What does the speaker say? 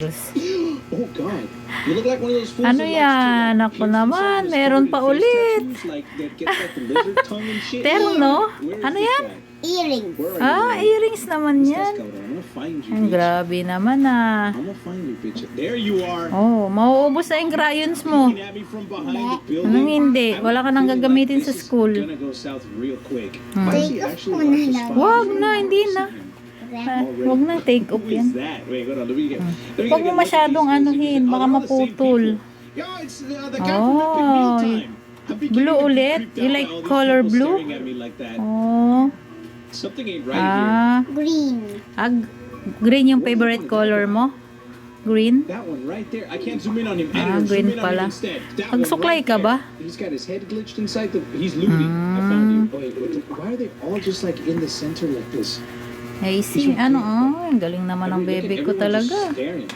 Oh God, you look like one of those fools Ano that likes yan? to, Ako paint naman, themselves with meron pa face ulit. tattoos, like, that get, like, the lizard tongue and shit. Terno? Where is Ano this yan? guy? Earrings. Where are you, man? Earrings naman This guy's yan. coming. I'm gonna find you, Ang bitch. grabe naman I'm gonna find you, bitch. There you are. Oh, mauubos na yung crayons mo. Looking at me from behind the building. Anong hindi? I Wala ka have a nang feeling gagamitin like sa this is school. gonna go south real quick. Hmm. Why is he Take off actually muna watch the lang. spot? Wag na, hindi na. Already. Huwag na, take off Who yan. is that? Wait, hold on. Let me get Huwag mo masyadong anuhin, baka maputol. Yo, it's the guy from Epic Mealtime. I'm beginning Blue to be ulit? creeped You out like by all these color people blue? staring at me like that. Oh. Something ain't right here. Green. Green yung favorite color mo? Green? That one right there. I can't zoom in on him. Ah, Editor, green zoom in on pala. him instead. That one Magsuklay right ka there. ba? He's got his head glitched inside the. He's looting. I found him. Wait, why are they all just like in the center like this? I see. Ang galing naman ng Look at bebe ko everyone just talaga. staring.